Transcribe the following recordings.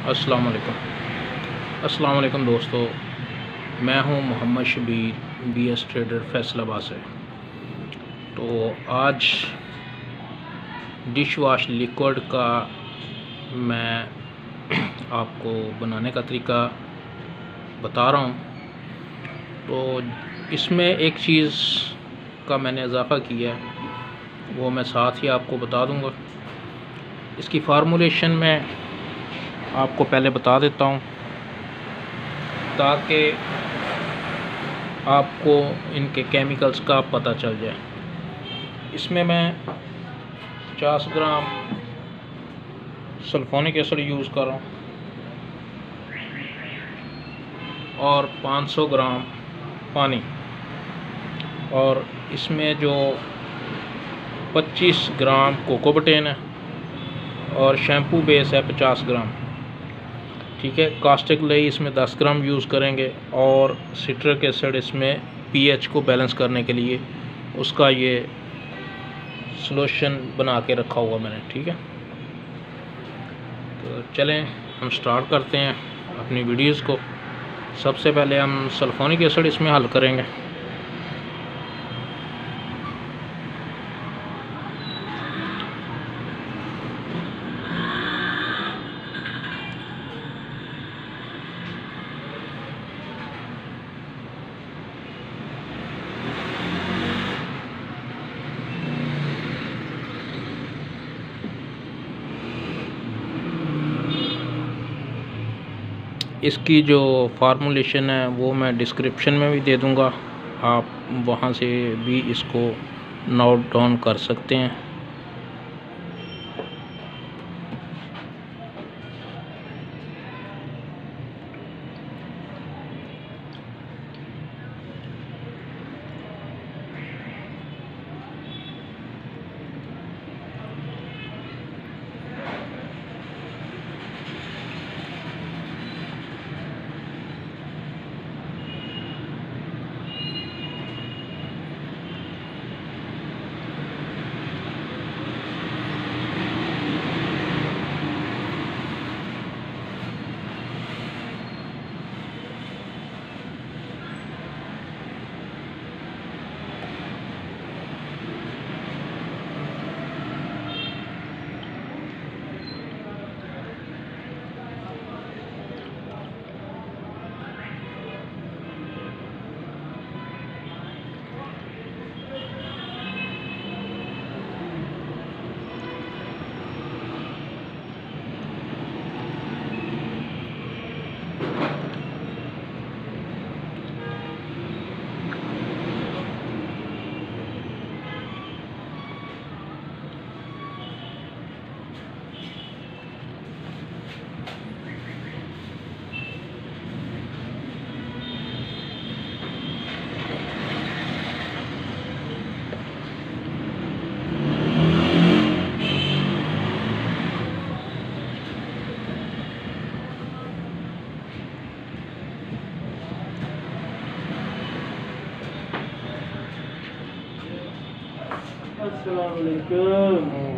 अस्सलाम वालेकुम दोस्तों, मैं हूं मोहम्मद शबीर बीएस ट्रेडर फैसलाबाद से। तो आज डिश वॉश लिक्विड का मैं आपको बनाने का तरीका बता रहा हूं। तो इसमें एक चीज़ का मैंने इजाफ़ा किया है, वो मैं साथ ही आपको बता दूंगा। इसकी फार्मूलेशन में आपको पहले बता देता हूँ ताकि आपको इनके केमिकल्स का पता चल जाए। इसमें मैं 50 ग्राम सल्फोनिक एसिड यूज़ कर रहा हूँ और 500 ग्राम पानी, और इसमें जो 25 ग्राम कोकोबटेन है और शैम्पू बेस है 50 ग्राम। ठीक है, कास्टिक लई इसमें 10 ग्राम यूज़ करेंगे और सिट्रिक एसिड इसमें पीएच को बैलेंस करने के लिए उसका ये सॉल्यूशन बना के रखा हुआ मैंने। ठीक है, तो चलें हम स्टार्ट करते हैं अपनी वीडियोस को। सबसे पहले हम सल्फोनिक एसिड इसमें हल करेंगे। इसकी जो फार्मूलेशन है वो मैं डिस्क्रिप्शन में भी दे दूंगा, आप वहाँ से भी इसको नोट डाउन कर सकते हैं।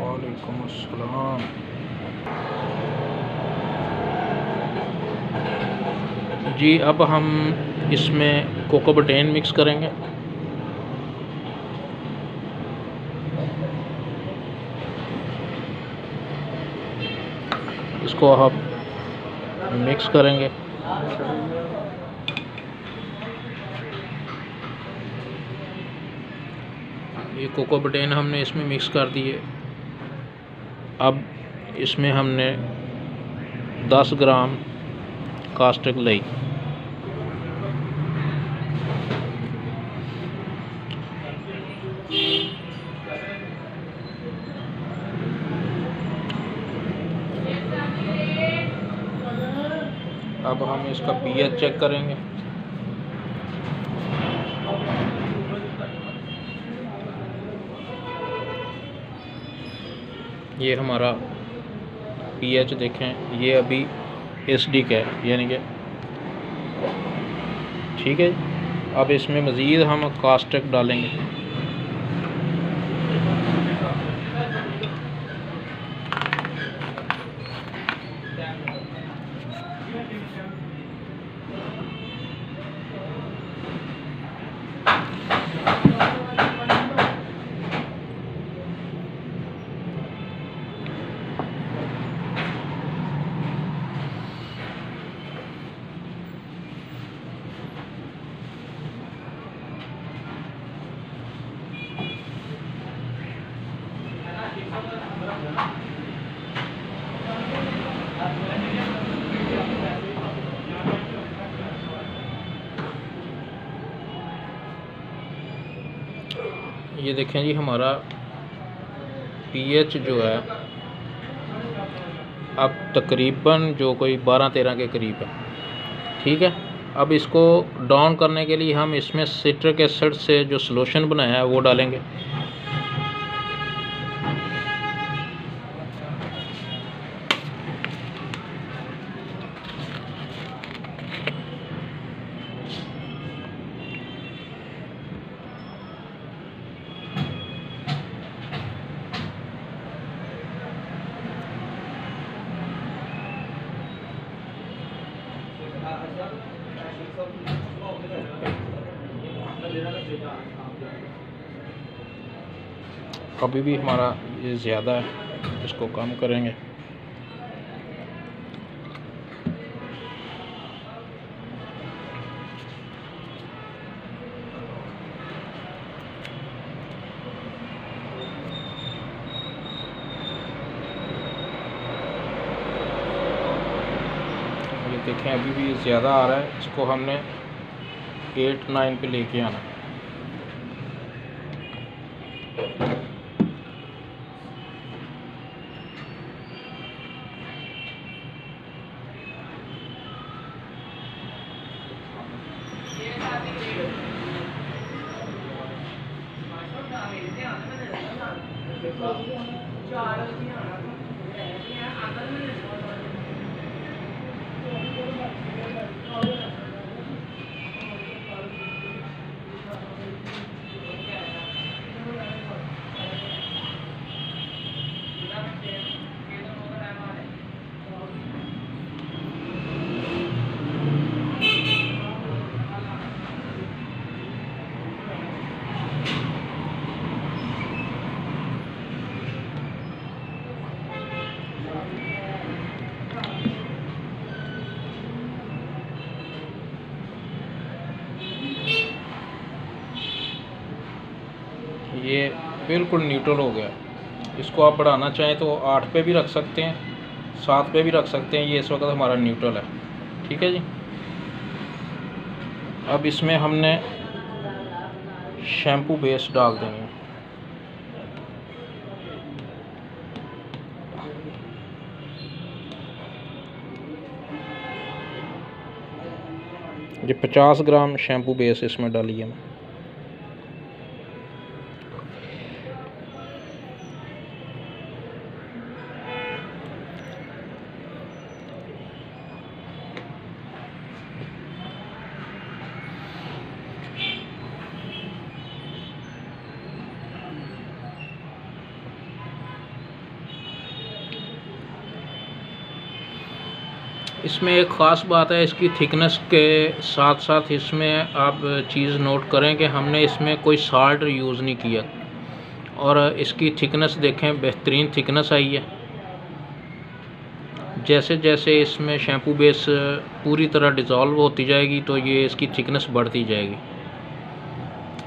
वालेकुम अस्सलाम। जी, अब हम इसमें कोकोबटेन मिक्स करेंगे। इसको आप मिक्स करेंगे। ये कोकोबटेन हमने इसमें मिक्स कर दिए। अब इसमें हमने 10 ग्राम कास्टिक लई, अब हम इसका पीएच चेक करेंगे। ये हमारा पीएच देखें, ये अभी एसिडिक है, यानी कि ठीक है। अब इसमें मज़ीद हम कास्टिक डालेंगे। ये देखें जी, हमारा पीएच जो है अब तकरीबन जो कोई 12-13 के करीब है। ठीक है, अब इसको डाउन करने के लिए हम इसमें सिट्रिक एसिड से जो सॉल्यूशन बनाया है वो डालेंगे। अभी भी हमारा ये ज़्यादा है, इसको कम करेंगे। ये देखें, अभी भी ज़्यादा आ रहा है, इसको हमने 8-9 पे लेके आना। ये बिल्कुल न्यूट्रल हो गया। इसको आप बढ़ाना चाहें तो 8 पे भी रख सकते हैं, 7 पे भी रख सकते हैं। ये इस वक्त हमारा न्यूट्रल है। ठीक है जी, अब इसमें हमने शैम्पू बेस डाल देंगे। ये 50 ग्राम शैम्पू बेस इसमें डालिए। इसमें एक ख़ास बात है, इसकी थिकनेस के साथ साथ इसमें आप चीज़ नोट करें कि हमने इसमें कोई साल्ट यूज़ नहीं किया, और इसकी थिकनेस देखें, बेहतरीन थिकनेस आई है। जैसे जैसे इसमें शैम्पू बेस पूरी तरह डिज़ोल्व होती जाएगी तो ये इसकी थिकनेस बढ़ती जाएगी,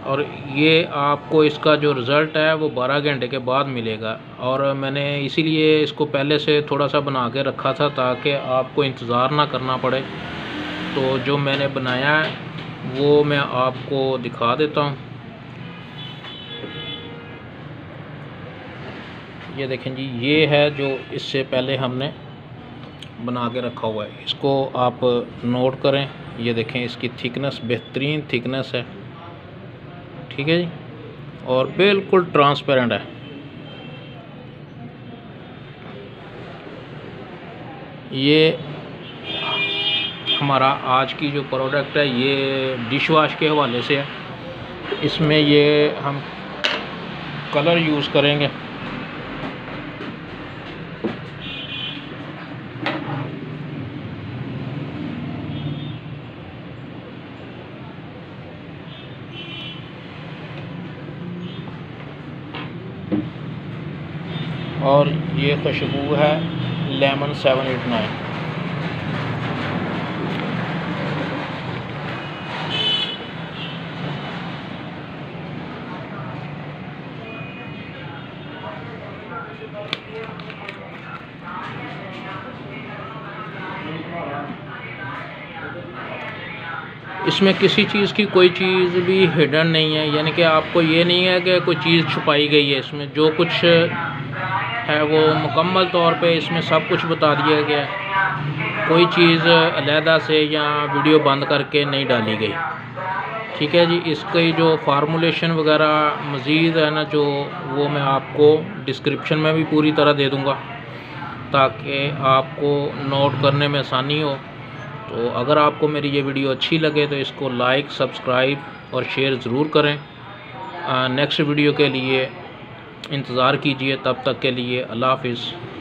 और ये आपको इसका जो रिज़ल्ट है वो 12 घंटे के बाद मिलेगा। और मैंने इसीलिए इसको पहले से थोड़ा सा बना के रखा था ताकि आपको इंतज़ार ना करना पड़े। तो जो मैंने बनाया है वो मैं आपको दिखा देता हूँ। ये देखें जी, ये है जो इससे पहले हमने बना के रखा हुआ है। इसको आप नोट करें। ये देखें, इसकी थिकनेस बेहतरीन थिकनेस है। ठीक है जी, और बिल्कुल ट्रांसपेरेंट है। ये हमारा आज की जो प्रोडक्ट है ये डिश वॉश के हवाले से है। इसमें ये हम कलर यूज़ करेंगे। और ये खुशबू है लेमन 789। इसमें किसी चीज़ की कोई चीज़ भी हिडन नहीं है, यानी कि आपको ये नहीं है कि कोई चीज़ छुपाई गई है। इसमें जो कुछ है वो मुकम्मल तौर पे इसमें सब कुछ बता दिया गया है। कोई चीज़ अलहदा से या वीडियो बंद करके नहीं डाली गई। ठीक है जी। इसकी जो फार्मूलेशन वगैरह मज़ीद है ना, जो वो मैं आपको डिस्क्रिप्शन में भी पूरी तरह दे दूँगा ताकि आपको नोट करने में आसानी हो। तो अगर आपको मेरी ये वीडियो अच्छी लगे तो इसको लाइक, सब्सक्राइब और शेयर ज़रूर करें। नेक्स्ट वीडियो के लिए इंतज़ार कीजिए। तब तक के लिए अल्लाह हाफ़िज़।